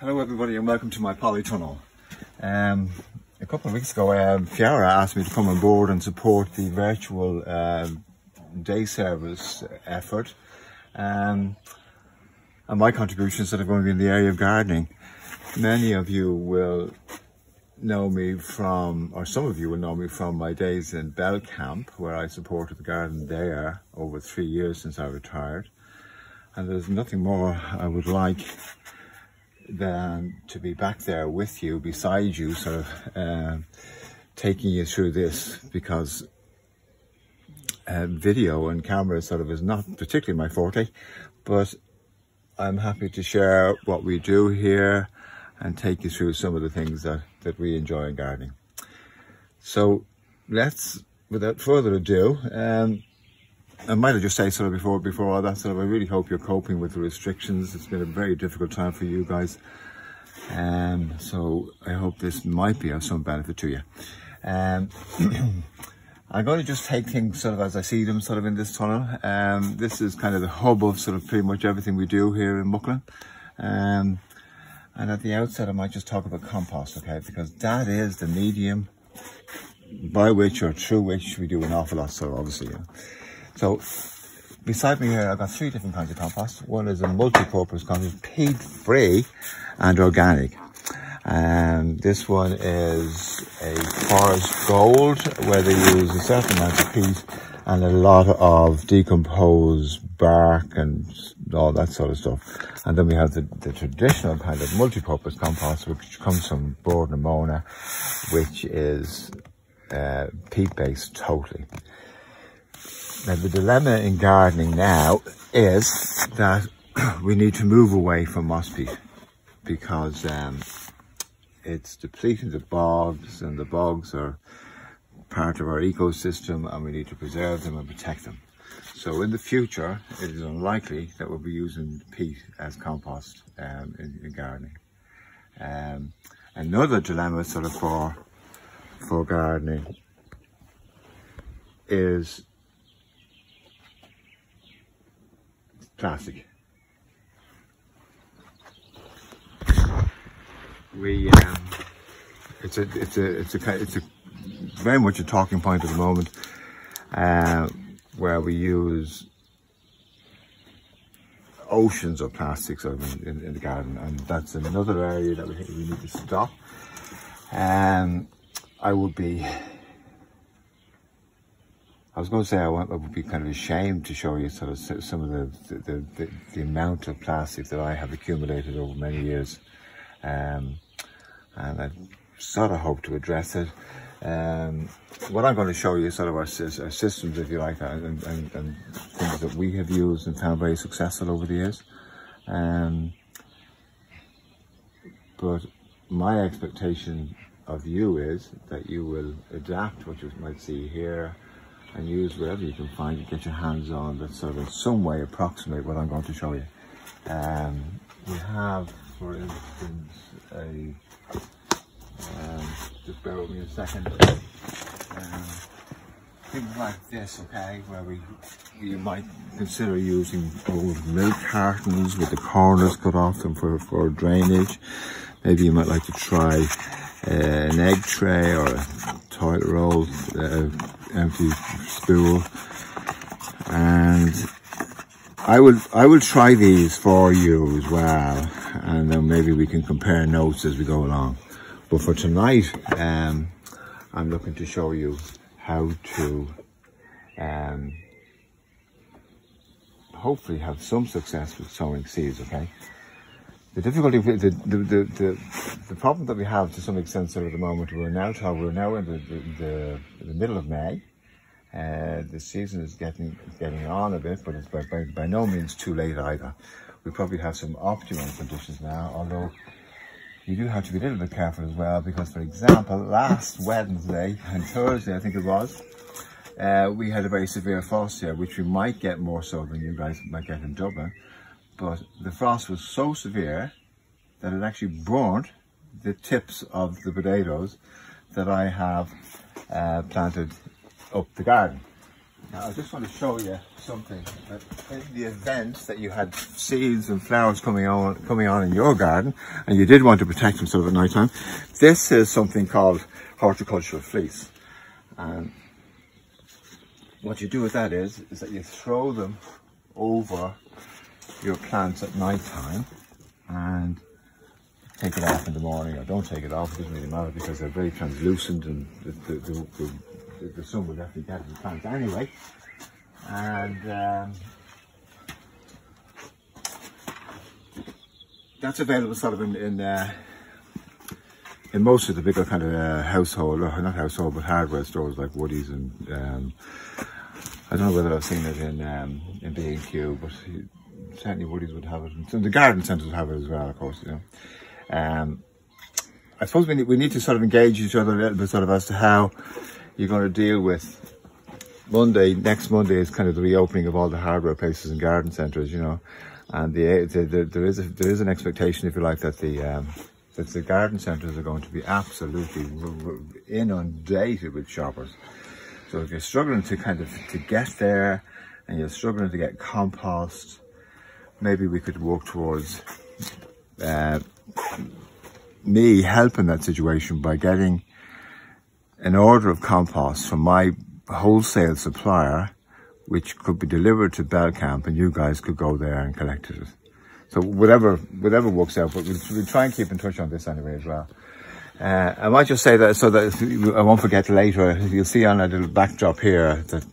Hello everybody and welcome to my polytunnel. A couple of weeks ago Fiara asked me to come on board and support the virtual day service effort, and my contributions that are going to be in the area of gardening. Many of you will know me from, or some of you will know me from my days in Bell Camp, where I supported the garden there over 3 years since I retired. And there's nothing more I would like than to be back there with you, beside you, sort of taking you through this, because video and camera sort of is not particularly my forte, but I'm happy to share what we do here and take you through some of the things that we enjoy in gardening. So let's, without further ado, I might have just say sort of before all that, sort of I really hope you're coping with the restrictions. It's been a very difficult time for you guys, so I hope this might be of some benefit to you. I'm going to just take things sort of as I see them sort of in this tunnel. This is kind of the hub of sort of pretty much everything we do here in Mucklin. And at the outset I might just talk about compost, okay, because that is the medium by which or through which we do an awful lot, so obviously. So beside me here I've got 3 different kinds of compost. One is a multi-purpose compost, peat-free and organic. This one is a forest gold, where they use a certain amount of peat and a lot of decomposed bark and all that sort of stuff. And then we have the traditional kind of multi-purpose compost, which comes from Bord na Móna, which is peat-based totally. Now the dilemma in gardening now is that we need to move away from moss peat, because it's depleting the bogs, and the bogs are part of our ecosystem and we need to preserve them and protect them. So in the future it is unlikely that we'll be using peat as compost in gardening. Another dilemma sort of for gardening is plastic. It's a very much a talking point at the moment, where we use oceans of plastics in the garden, and that's another area that we need to stop. I was going to say I would be kind of ashamed to show you sort of some of the amount of plastic that I have accumulated over many years, and I sort of hope to address it. What I'm going to show you is sort of our systems, if you like, and things that we have used and found very successful over the years. But my expectation of you is that you will adapt what you might see here and use whatever you can find to get your hands on that sort of in some way approximate what I'm going to show you. We have, for instance, just bear with me a second, things like this, okay, where you might consider using old milk cartons with the corners cut off them for drainage. Maybe you might like to try an egg tray or a toilet roll, empty spool, and I will try these for you as well, and then maybe we can compare notes as we go along. But for tonight, I'm looking to show you how to hopefully have some success with sowing seeds, okay? The difficulty, the problem that we have to some extent sort of at the moment, we're now in the middle of May. The season is getting on a bit, but it's by no means too late either. We probably have some optimum conditions now, although you do have to be a little bit careful as well, because, for example, last Wednesday and Thursday, I think it was, we had a very severe frost here, which we might get more so than you guys might get in Dublin. But the frost was so severe that it actually burnt the tips of the potatoes that I have planted up the garden. Now I just want to show you something. That in the event that you had seeds and flowers coming on in your garden, and you did want to protect them sort of at night time, this is something called horticultural fleece. And what you do with that is that you throw them over your plants at night time and take it off in the morning, or don't take it off, it doesn't really matter, because they're very translucent and the sun will definitely get to the plants anyway. And that's available sort of in most of the bigger kind of household, or not household, but hardware stores like Woody's, and I don't know whether I've seen it in B&Q, but certainly Woody's would have it, and some of the garden centres would have it as well, of course, you know. I suppose we need to sort of engage each other a little bit, sort of as to how you're going to deal with Monday. Next Monday is kind of the reopening of all the hardware places and garden centres, you know, and there is an expectation, if you like, that the garden centres are going to be absolutely inundated with shoppers. So if you're struggling to get there, and you're struggling to get compost, maybe we could work towards me helping that situation by getting an order of compost from my wholesale supplier, which could be delivered to Belcamp, and you guys could go there and collect it. So whatever works out, but we'll try and keep in touch on this anyway as well. I might just say that so that I won't forget later, you'll see on a little backdrop here that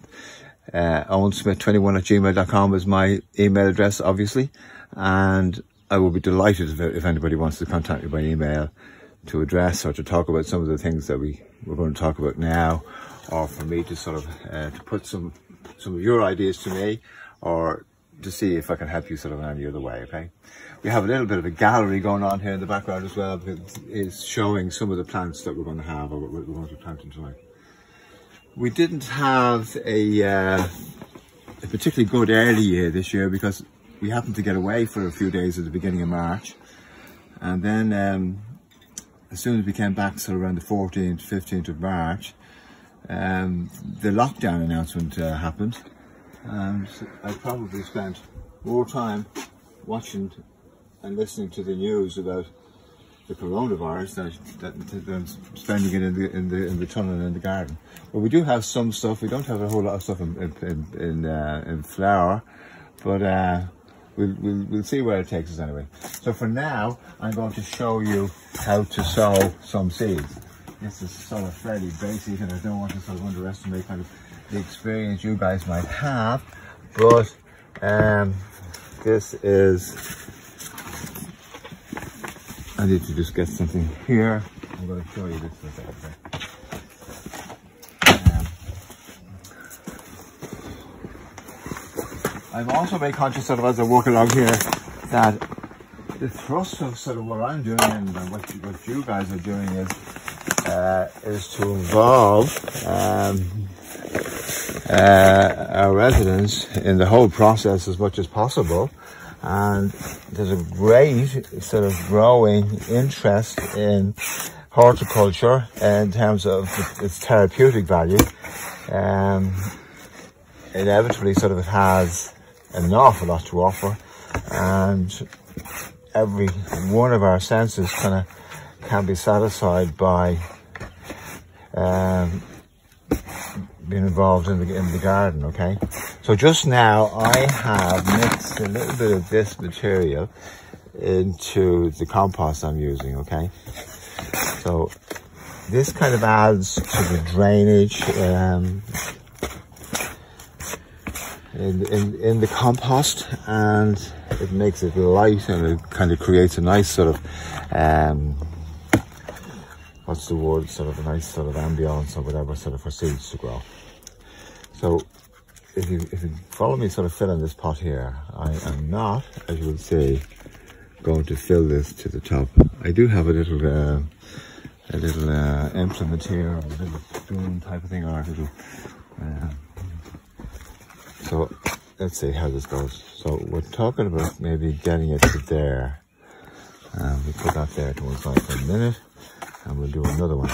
owensmith21@gmail.com is my email address, obviously, and I will be delighted if anybody wants to contact me by email to address or to talk about some of the things that we're going to talk about now, or for me to sort of to put some of your ideas to me, or to see if I can help you sort of in any other way. Okay, we have a little bit of a gallery going on here in the background as well, because it's showing some of the plants that we're going to have, or we're going to plant tonight. We didn't have a particularly good early year this year, because we happened to get away for a few days at the beginning of March, and then as soon as we came back, sort of around the 14th, 15th of March, the lockdown announcement happened, and I probably spent more time watching and listening to the news about the coronavirus than spending it in the tunnel and in the garden. But we do have some stuff. We don't have a whole lot of stuff in flower, but we'll see where it takes us anyway. So for now, I'm going to show you how to sow some seeds. This is sort of fairly basic, and I don't want to sort of underestimate kind of the experience you guys might have, but this is, I need to just get something here. I'm going to show you this for a second. I'm also very conscious sort of as I walk along here that the thrust of sort of what I'm doing and what you guys are doing is to involve our residents in the whole process as much as possible. And there's a great sort of growing interest in horticulture in terms of its therapeutic value. Inevitably sort of it has an awful lot to offer, and every one of our senses can be satisfied by being involved in the garden. Okay, so just now I have mixed a little bit of this material into the compost I'm using. Okay, so this kind of adds to the drainage in the compost, and it makes it light, and it kind of creates a nice sort of what's the word, sort of a nice sort of ambience or whatever, sort of for seeds to grow. So if you follow me sort of filling this pot here, I am not, as you will see, going to fill this to the top. I do have a little implement here, a little spoon type of thing, or a little so let's see how this goes. So we're talking about maybe getting it to there. We put that there to one side for a minute, and we'll do another one.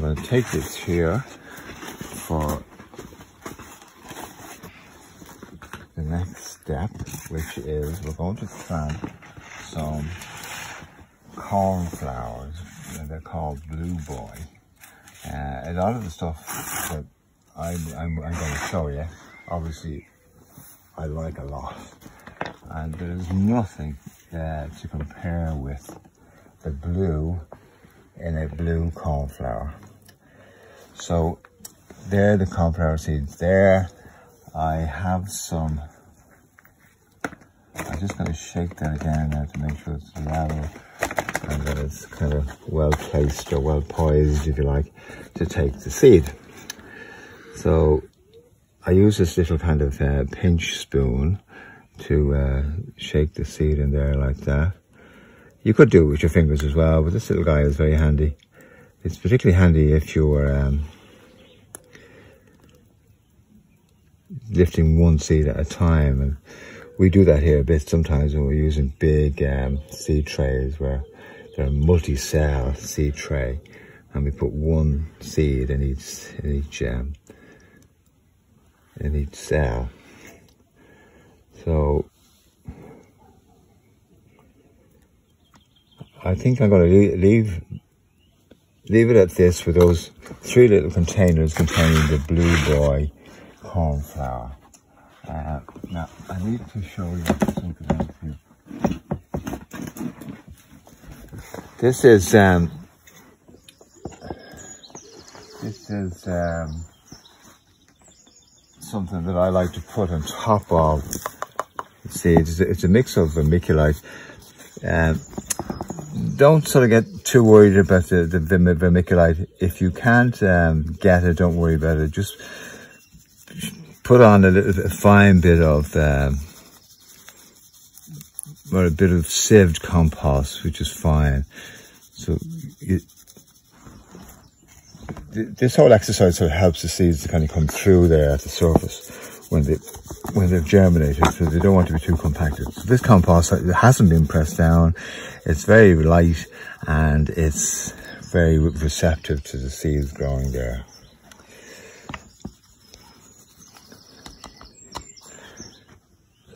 I'm going to take this here for the next step, which is we're going to plant some cornflowers, and they're called Blue Boy. A lot of the stuff that I'm going to show you, obviously, I like a lot, and there's nothing to compare with the blue in a blue cornflower. So there are the cornflower seeds there. I have some, I'm just going to shake that again now to make sure it's level and that it's kind of well placed or well poised, if you like, to take the seed. So I use this little kind of pinch spoon to shake the seed in there like that. You could do it with your fingers as well, but this little guy is very handy. It's particularly handy if you're lifting one seed at a time, and we do that here a bit sometimes when we're using big seed trays where they're a multi-cell seed tray, and we put one seed in each cell. So I think I'm going to leave it at this with those 3 little containers containing the Blue Boy cornflower. Now I need to show you something else here. This is something that I like to put on top of seeds. It's a mix of vermiculite. Don't sort of get too worried about the vermiculite. If you can't get it, don't worry about it. Just put on a fine bit of or a bit of sieved compost, which is fine. So this whole exercise sort of helps the seeds to kind of come through there at the surface when they've germinated, so they don't want to be too compacted. So this compost, it hasn't been pressed down. It's very light and it's very receptive to the seeds growing there.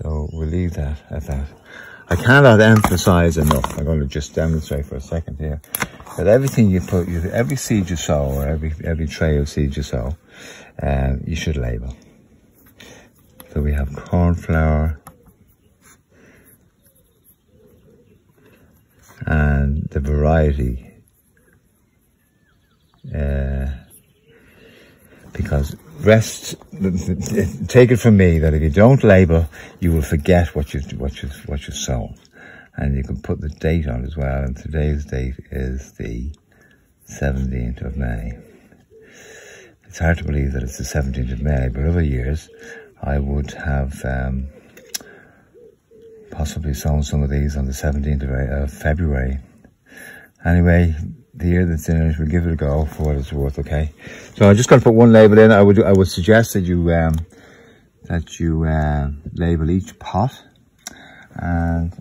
So we'll leave that at that. I cannot emphasize enough, I'm going to just demonstrate for a second here, that everything you put, every seed you sow, or every tray of seeds you sow, you should label. So we have cornflower and the variety, because take it from me that if you don't label, you will forget what you've sown. And you can put the date on as well, and today's date is the 17th of May. It's hard to believe that it's the 17th of May, but other years I would have possibly sown some of these on the 17th of February. Anyway, the year that's in it, we'll give it a go for what it's worth, okay? So I'm just going to put one label in. I would suggest that you label each pot, and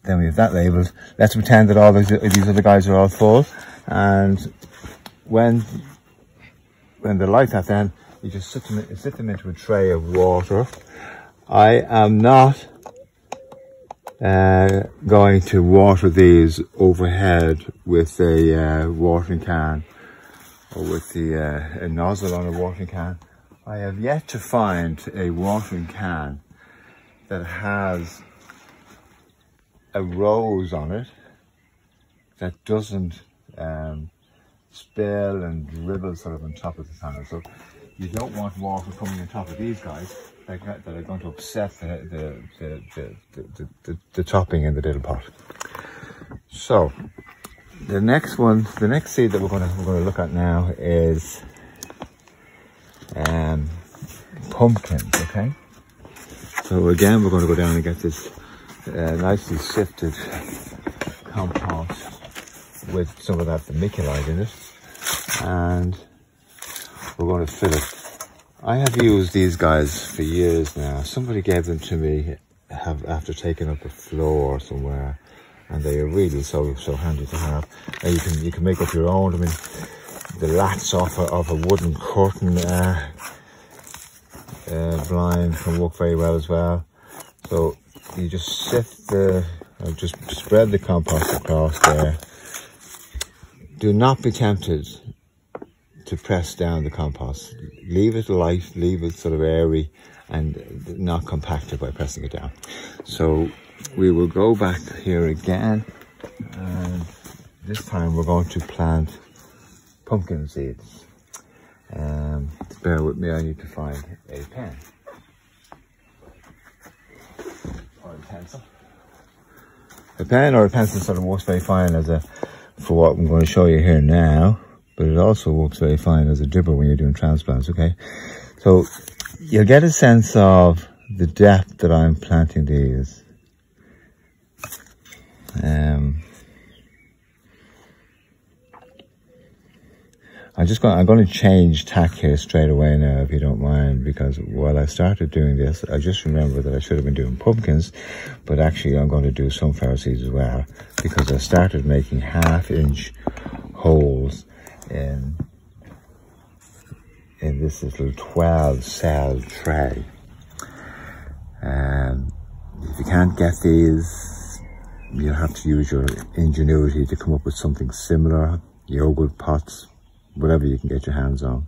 then we have that labelled. Let's pretend that all these other guys are all full, and when they're like that, then you just sit them into a tray of water. I am not going to water these overhead with a watering can or with a nozzle on a watering can. I have yet to find a watering can that has a rose on it that doesn't spill and dribble sort of on top of the panel. So you don't want water coming on top of these guys that are going to upset the topping in the little pot. So the next seed that we're going to look at now is pumpkins. Okay. So again, we're going to go down and get this nicely sifted compost with some of that vermiculite in it, and we're going to fill it. I have used these guys for years now. Somebody gave them to me after taking up a floor somewhere, and they are really so handy to have. And you can make up your own. I mean, the lats off a wooden curtain blind can work very well as well. So you just sift just spread the compost across there. Do not be tempted to press down the compost. Leave it light, leave it sort of airy and not compacted by pressing it down. So we will go back here again, and this time we're going to plant pumpkin seeds. Bear with me, I need to find a pen or a pencil. A pen or a pencil sort of works very fine for what I'm going to show you here now, but it also works very fine as a dibber when you're doing transplants, okay? So you'll get a sense of the depth that I'm planting these. I'm going to change tack here straight away now, if you don't mind, because while I started doing this, I just remembered that I should have been doing pumpkins, but actually I'm going to do sunflower seeds as well, because I started making 1/2-inch holes in this little 12-cell tray. If you can't get these, you'll have to use your ingenuity to come up with something similar. Yogurt pots, whatever you can get your hands on.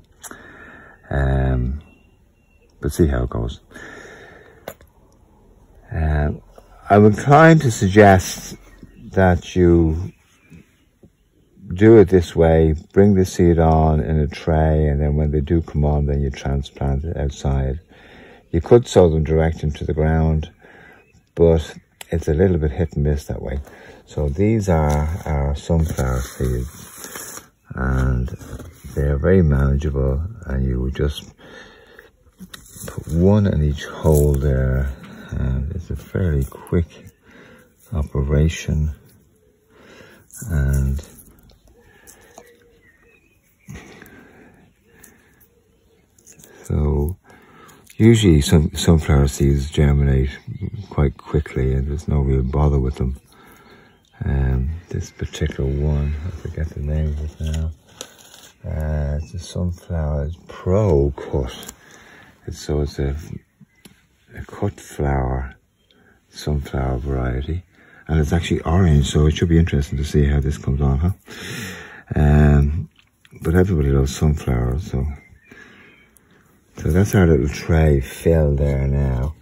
But see how it goes. I'm inclined to suggest that you do it this way. Bring the seed on in a tray, and then when they do come on, then you transplant it outside. You could sow them direct into the ground, but it's a little bit hit and miss that way. So these are our sunflower seeds, and they're very manageable, and you would just put one in each hole there, and it's a fairly quick operation. And so usually sunflower seeds germinate quite quickly, and there's no real bother with them. This particular one, I forget the name of it now. It's a sunflower pro cut. It's a cut flower sunflower variety, and it's actually orange, so it should be interesting to see how this comes on, huh? But everybody loves sunflowers, so that's our little tray filled there now,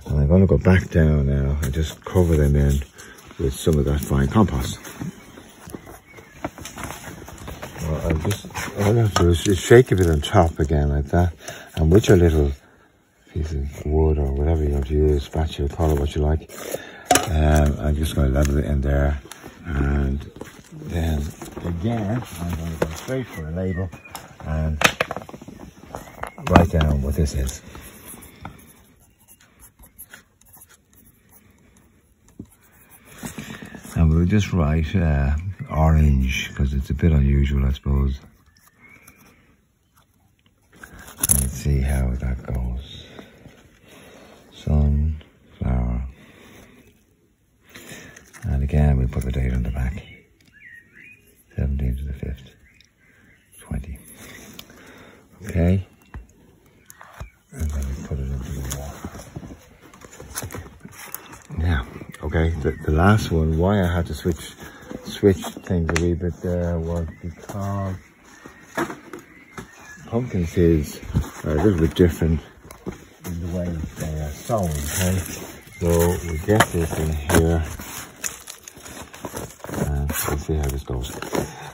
and I'm going to go back down now and just cover them in with some of that fine compost. All I have to do is just shake a bit on top again like that, and with your little piece of wood or whatever you want to use, spatula, call it what you like, I'm just going to level it in there, and then again I'm going to go straight for a label and write down what this is. And we'll just write orange, because it's a bit unusual, I suppose. And let's see how that goes. Sunflower. And again, we put the date on the back. 17th to the 5th, 20. Okay. And then we put it into the wall. Now, okay, the last one, why I had to switch things a wee bit there was because pumpkin seeds are a little bit different in the way they are sown, okay? So we get this in here, and we'll see how this goes.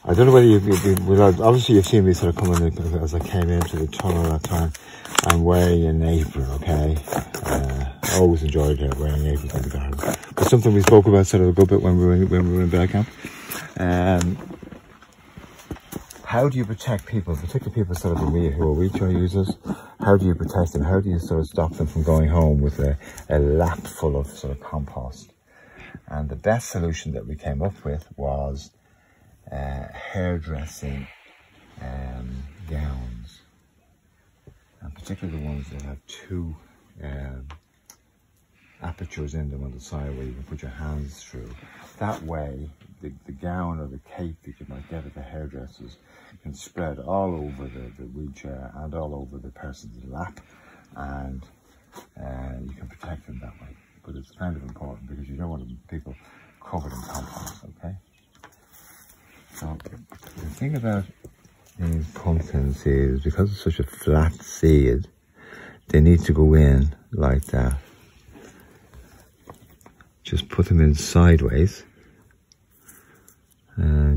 I don't know whether obviously you've seen me sort of coming in as I came into the tunnel that time. I'm wearing an apron, okay? I always enjoyed wearing aprons in the garden. But something we spoke about sort of a good bit when we were in bear camp. How do you protect people, particularly people sort of who are wheelchair users? How do you protect them? How do you sort of stop them from going home with a lap full of sort of compost? And the best solution that we came up with was hairdressing gowns, and particularly the ones that have two apertures in them on the side where you can put your hands through. That way the gown or the cape that you might get at the hairdressers can spread all over the wheelchair and all over the person's lap, and you can protect them that way. But it's kind of important because you don't want people covered in compost, okay? So the thing about these pumpkin seeds, because it's such a flat seed, they need to go in like that. Just put them in sideways,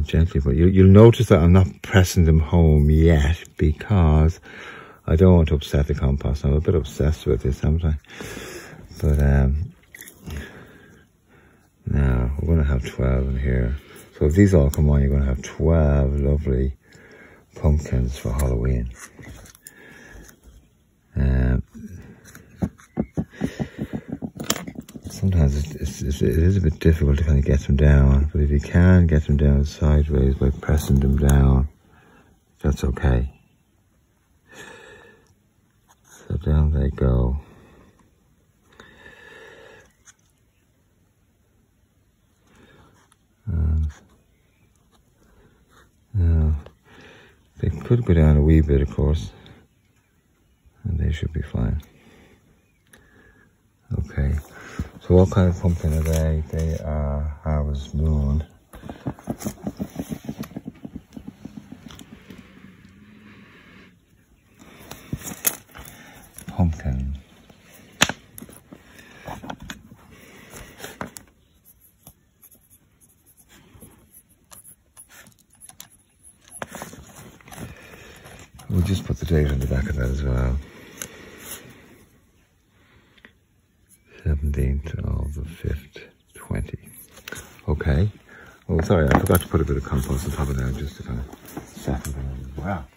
gently. But you'll notice that I'm not pressing them home yet because I don't want to upset the compost. I'm a bit obsessed with this, haven't I? But now we're going to have 12 in here. So if these all come on, you're going to have 12 lovely pumpkins for Halloween. Sometimes it is a bit difficult to kind of get them down, but if you can get them down sideways by pressing them down, that's okay. So down they go. Now, they could go down a wee bit, of course, and they should be fine. Okay, so what kind of pumpkin are they? They are Harvest Moon. Pumpkin. We'll just put the date on the back of that as well. 17th of the 5th, 20. Okay. Oh, sorry, I forgot to put a bit of compost on top of that just to kind of settle them as well.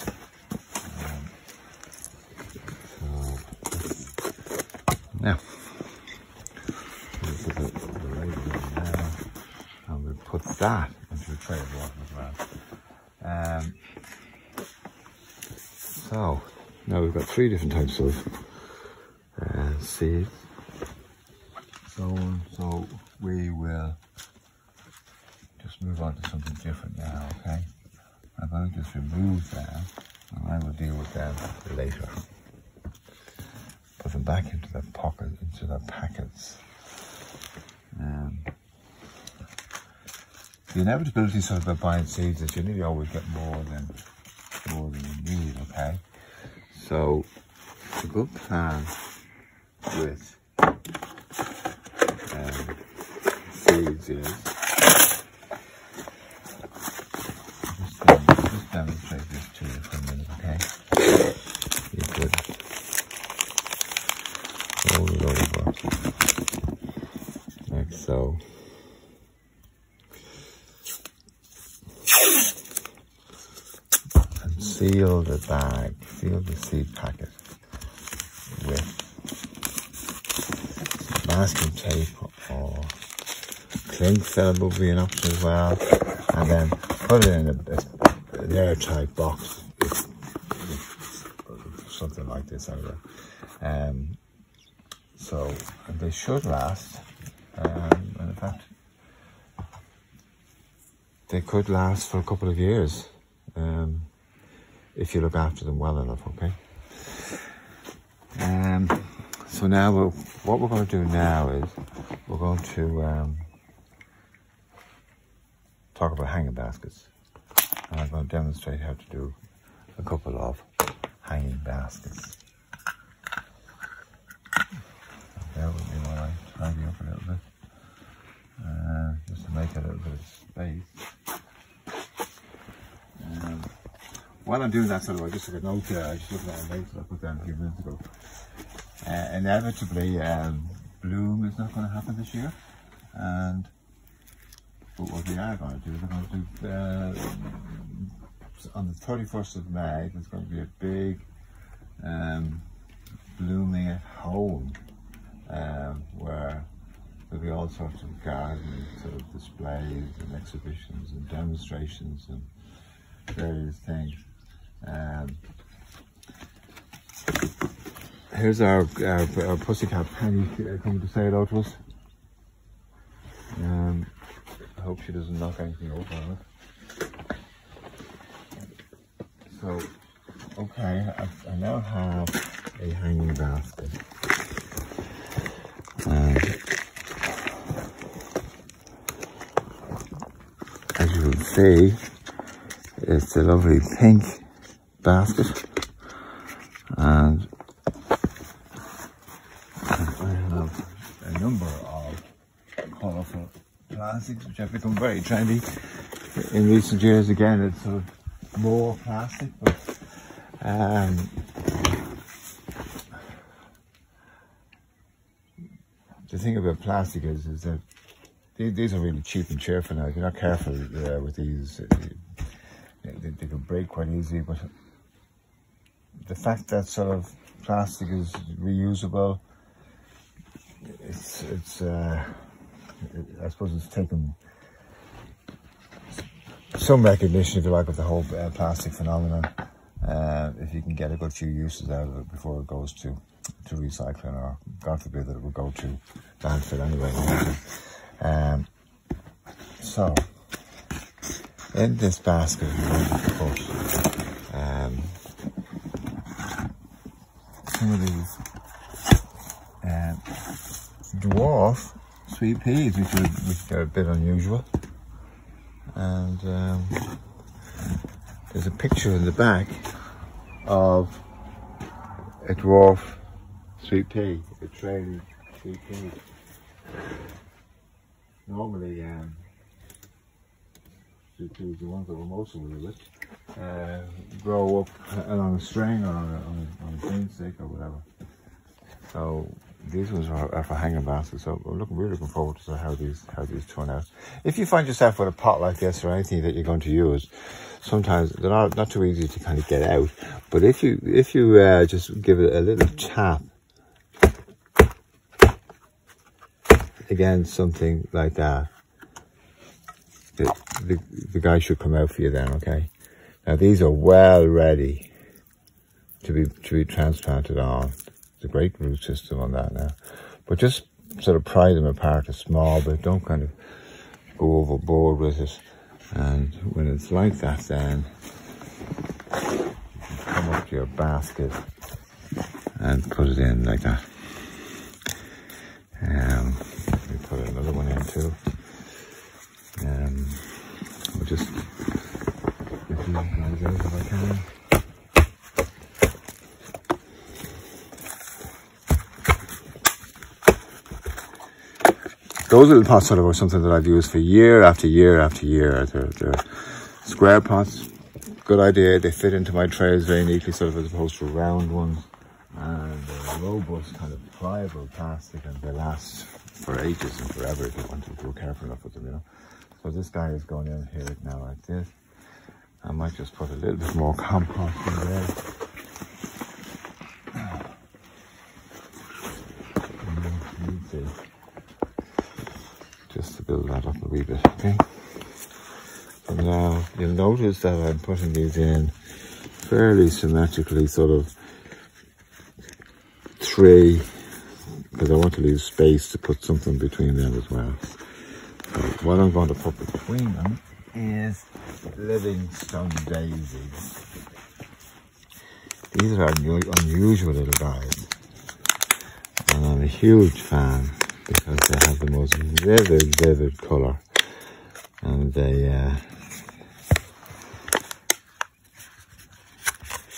So, now, we'll put the label in now, and we'll put that into a tray of water as well. So, now we've got 3 different types of seeds. So we will just move on to something different now, okay? I'm going to just remove them, and I will deal with them later. Put them back into their pocket, into their packets. The inevitability sort of about buying seeds is you nearly always get more than you need, okay? So it's a good plan with seeds is just demonstrate this to you for a minute, okay? You could fold it over like so. And seal the bag, seal the seed packet with masking tape or cling film would be an option as well, and then put it in an airtight box with something like this anyway. So they should last, and in fact they could last for a couple of years if you look after them well enough, okay? So now what we're going to do now is we're going to talk about hanging baskets. And I'm going to demonstrate how to do a couple of hanging baskets. Bear with me while I tidy up a little bit, just to make a little bit of space. While I'm doing that, sort of, I just took a note here. I just looked at a note that I put down a few minutes ago. Inevitably, bloom is not going to happen this year, but what we are going to do, we're going to do on the 31st of May. There's going to be a big blooming at home, where there'll be all sorts of garden sort of displays and exhibitions and demonstrations and various things. Here's our pussycat Penny coming to say hello to us. hope she doesn't knock anything over on it. So, okay, I now have a hanging basket. And as you can see, it's a lovely pink basket. And I have a number of colourful plastics which have become very trendy in recent years. Again, it's sort of more plastic, but the thing about plastic is that these are really cheap and cheerful now. If you're not careful with these, they can break quite easily. But the fact that sort of plastic is reusable, I suppose it's taken some recognition, if you like, of the whole plastic phenomenon. If you can get a good few uses out of it before it goes to recycling, or God forbid that it will go to landfill anyway. So in this basket I'm going to put some of these dwarf sweet peas, which are a bit unusual. And there's a picture in the back of a dwarf sweet pea, a trailing sweet pea. Normally, sweet peas, the ones that we're most familiar with, grow up along a string or on a green stick or whatever. So these ones are for hanging baskets. So we're really looking forward to how these turn out. If you find yourself with a pot like this or anything that you're going to use, sometimes they're not too easy to kind of get out. But if you just give it a little tap against something like that, the guy should come out for you then. Okay. Now these are well ready to be transplanted on. It's a great root system on that now, but just sort of pry them apart a small bit. Don't kind of go overboard with it. And when it's like that, then you can come up to your basket and put it in like that. Let me put another one in too. We'll just get these guys out if I can. Those little pots sort of are something that I've used for year after year after year. They're square pots, good idea. They fit into my trays very neatly, sort of as opposed to round ones. And they're robust, kind of pliable plastic, and they last for ages and forever if you want to be careful enough with them, you know. So this guy is going in here now like this. I might just put a little bit more compost in there. Just to build that up a wee bit, okay? So now you'll notice that I'm putting these in fairly symmetrically, sort of three, because I want to leave space to put something between them as well. So what I'm going to put between them is Livingstone daisies. These are unusual little guys, and I'm a huge fan because they have the most vivid colour, and they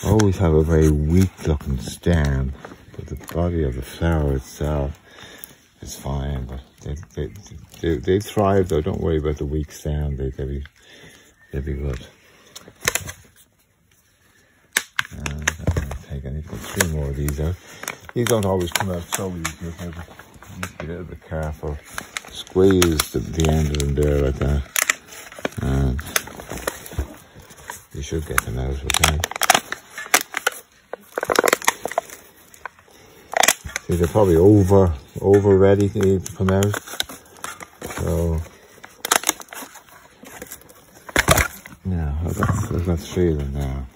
always have a very weak looking stem, but the body of the flower itself is fine. But they thrive though. Don't worry about the weak stem. They'll be good. And I'm going to take, I need to put 3 more of these out. These don't always come out so easy. You need to be a little bit careful. Squeeze the end of them there like that, and you should get them out, okay? See, they're probably over ready to come out. So now I've got 3 of them now.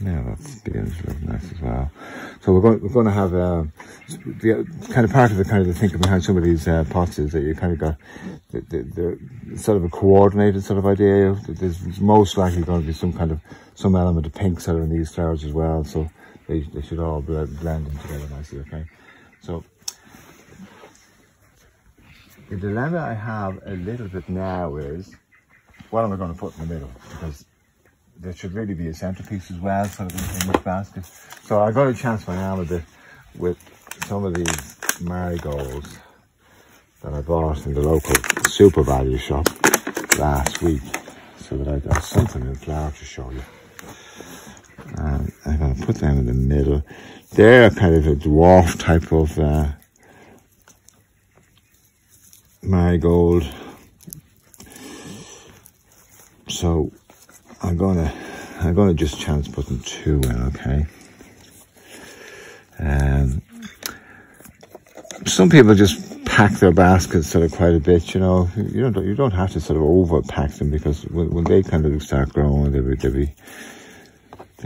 Yeah, that's beginning to look nice as well. So we're going to have the kind of part of the thinking behind some of these pots is that you kind of got the sort of a coordinated sort of idea. There's most likely going to be some element of pink sort of in these flowers as well. So they should all blend in together nicely. Okay. So the dilemma I have a little bit now is what am I going to put in the middle, because there should really be a centerpiece as well, sort of in this basket. So I got a chance my arm a bit with some of these marigolds that I bought in the local super value shop last week, so that I got something in flower to show you. And I'm going to put them in the middle. They're kind of a dwarf type of marigold. So I'm gonna just chance putting 2 in, okay? Some people just pack their baskets sort of quite a bit, you know. You don't have to sort of overpack them, because when they kind of start growing, they'll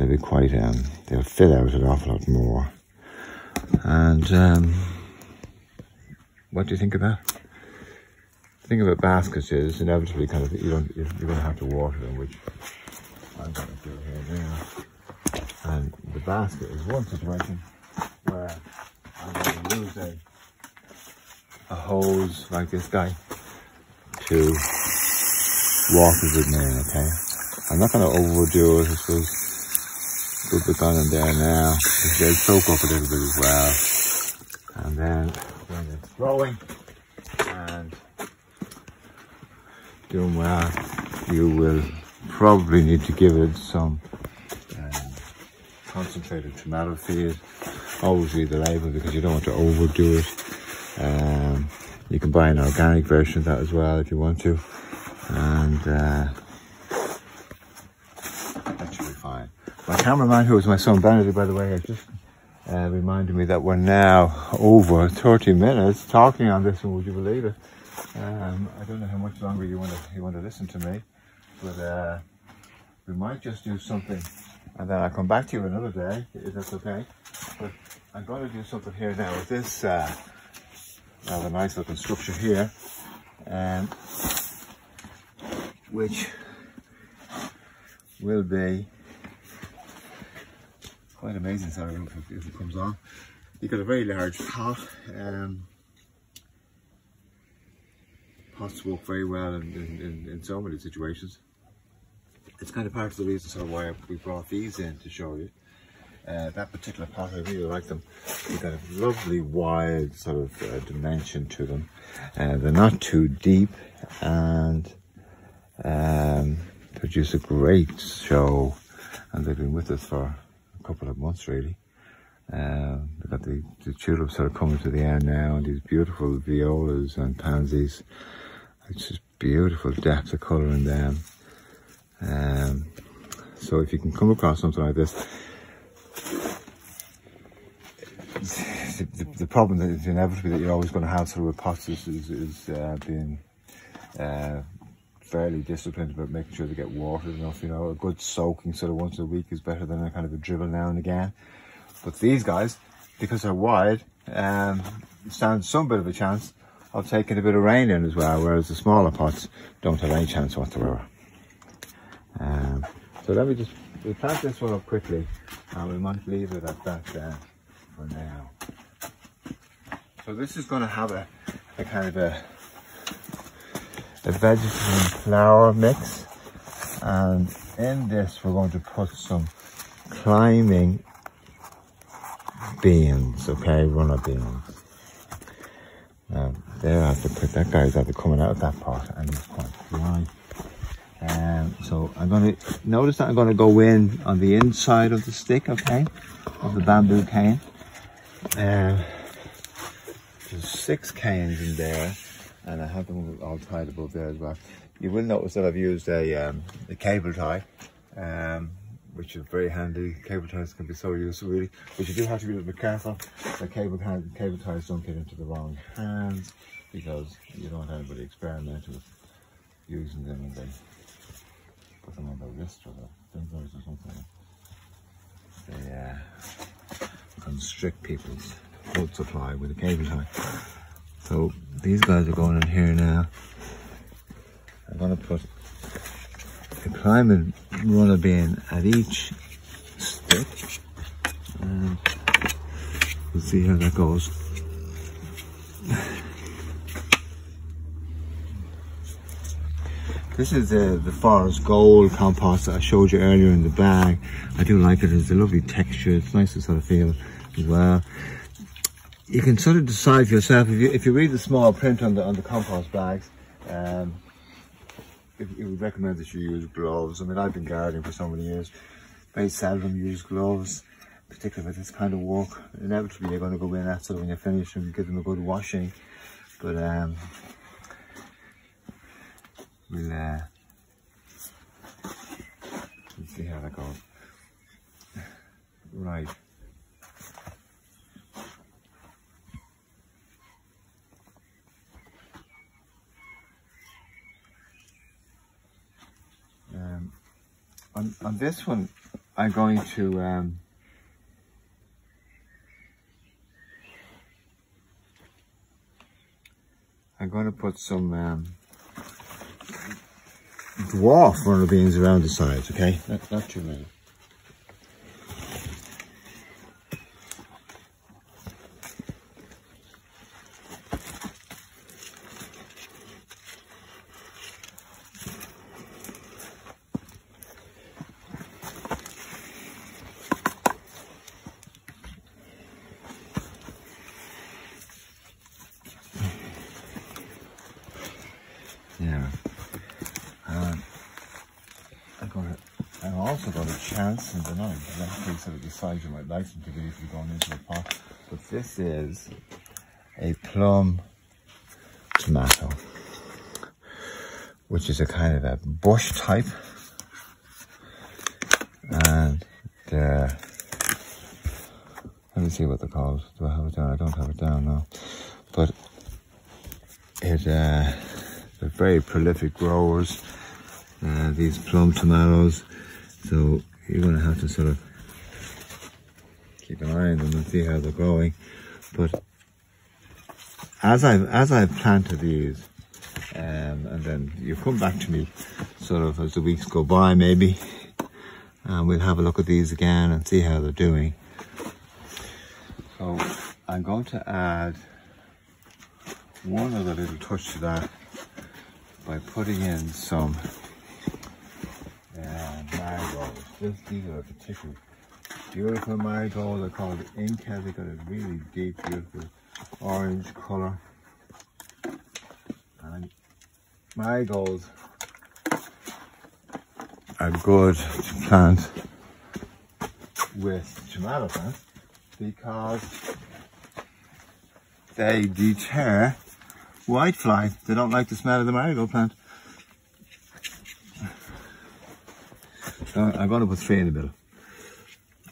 be quite they'll fill out an awful lot more. And what do you think of that? The thing about baskets is inevitably you're going to have to water them, which I'm going to do here now. And the basket is one situation where I'm going to use a hose like this guy to water it in, okay? I'm not going to overdo it. I suppose a good bit gone in there now, because they'll soak up a little bit as well. And then when it's growing and doing well, you will probably need to give it some concentrated tomato feed. Always read the label, because you don't want to overdo it. You can buy an organic version of that as well if you want to, and that should be fine. My cameraman, who is my son Benedict, by the way, has just reminded me that we're now over 30 minutes talking on this one. Would you believe it? I don't know how much longer you want to listen to me, but we might just do something, and then I'll come back to you another day, if that's okay. But I'm going to do something here now with this rather nice looking structure here, which will be quite amazing. Sorry if it comes on. You've got a very large pot. Pots work very well in so many situations. It's kind of part of the reason sort of why we brought these in to show you. That particular pot, I really like them. They've got a lovely wide sort of dimension to them. They're not too deep, and produce a great show. And they've been with us for a couple of months really. They've got the tulips sort of coming to the end now, and these beautiful violas and pansies. It's just beautiful depth of colour in them. So if you can come across something like this, the problem that is inevitably that you're always going to have sort of with pots is being fairly disciplined about making sure they get watered enough. You know, a good soaking sort of once a week is better than a kind of a dribble now and again. But these guys, because they're wide, stand some bit of a chance of taking a bit of rain in as well, whereas the smaller pots don't have any chance whatsoever. So let me just plant this one up quickly, and we might leave it at that for now. So this is going to have a kind of a vegetable and flower mix, and in this we're going to put some climbing beans, okay, runner beans. Now there I have to put that guy's either coming out of that pot, and he's quite dry. So I'm going to notice that I'm going to go in on the inside of the stick, okay, of the bamboo cane. There's 6 canes in there, and I have them all tied above there as well. You will notice that I've used a cable tie, which is very handy. Cable ties can be so useful really, but you do have to be a little bit careful that cable ties don't get into the wrong hands, because you don't want anybody experimenting with using them and they put them on their wrist or their fingers or something. constrict people's blood supply with a cable tie. So these guys are going in here now. I'm going to put a climbing runner beam at each stick, and we'll see how that goes. This is the Forest Gold compost that I showed you earlier in the bag. I do like it. It's a lovely texture. It's nice to sort of feel as well. You can sort of decide for yourself if you read the small print on the compost bags. It would recommend that you use gloves. I mean, I've been gardening for so many years. Very seldom use gloves, particularly with this kind of work. Inevitably, you're going to go in after when you're finished and give them a good washing. But we'll see how that goes. Right. On this one, I'm going to put some dwarf runner beans around the sides, okay? Not too many. Yeah. I'm also got a chance, and I don't know exactly sort of the size you might like them to be if you're going into the pot, but this is a plum tomato, which is a kind of a bush type, and let me see what they're called. Do I have it down? I don't have it down now, but they're very prolific growers, these plum tomatoes, so you're going to have to sort of keep an eye on them and see how they're growing. But as I've planted these, and then you come back to me sort of as the weeks go by maybe, and we'll have a look at these again and see how they're doing. So I'm going to add one other little touch to that by putting in some marigolds. These are a particularly beautiful marigold. They're called Inca. They've got a really deep, beautiful orange colour. And marigolds are good to plant with tomato plants because they deter whitefly. They don't like the smell of the marigold plant. So I'm going to put 3 in the middle,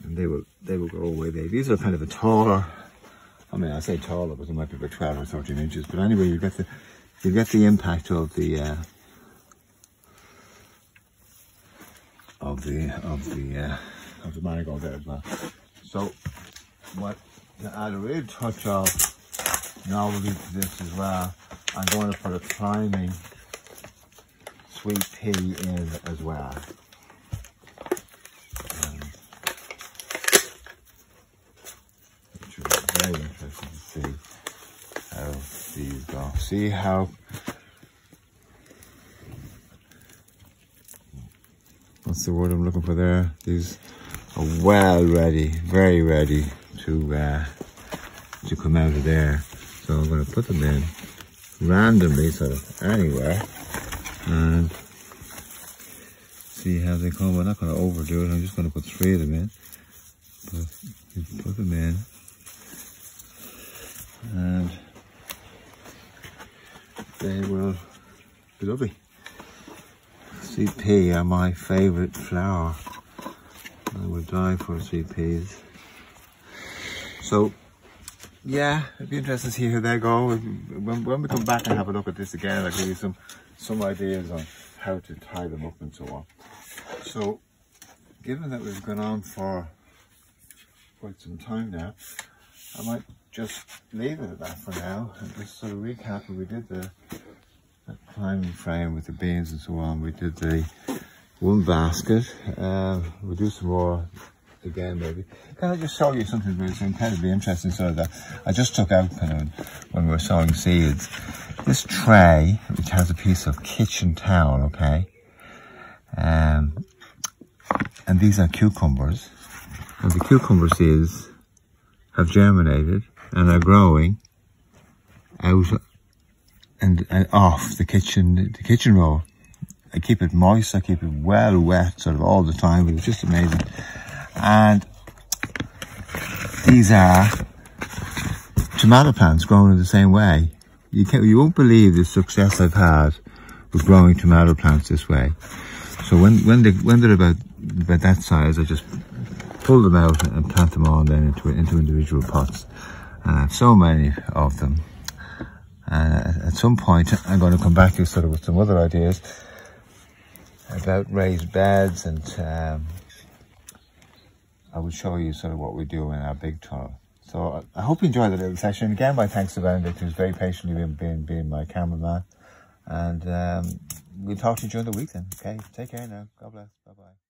and they will go away. These are kind of a taller. I mean, I say taller, but they might be about 12 or 13 inches. But anyway, you get the impact of the marigold there as well. So, to add a real touch of novelty to this as well, I'm going to put a climbing sweet pea in as well. Which is very interesting to see how these go. See how what's the word I'm looking for there? These are well ready, very ready to come out of there. So I'm going to put them in randomly, sort of anywhere, and see how they come. I'm not going to overdo it. I'm just going to put 3 of them in. But you put them in, and they will be lovely. Sweet pea are my favourite flower. I would die for sweet peas. So, yeah, it'd be interesting to see how they go. When we come back and have a look at this again, I'll give you some ideas on how to tie them up and so on. So, given that we've gone on for quite some time now. I might just leave it at that for now and just sort of recap what we did the climbing frame with the beans and so on. We did the one basket. We'll do some more again maybe. Can I just show you something that's incredibly interesting sort of that I just took out when we were sowing seeds. This tray, which has a piece of kitchen towel, okay? And these are cucumbers. And the cucumber seeds have germinated and are growing out and off the kitchen roll. I keep it moist, I keep it well wet sort of all the time, but it's just amazing. And these are tomato plants grown in the same way. You won't believe the success I've had with growing tomato plants this way. So when they're about that size, I just pull them out and plant them on then into individual pots. And I have so many of them. At some point, I'm going to come back to you sort of with some other ideas about raised beds, and I will show you sort of what we do in our big tunnel. So I hope you enjoyed the little session. Again, my thanks to Benedict, who's very patiently being my cameraman. And we'll talk to you during the week then. Okay, take care now. God bless. Bye-bye.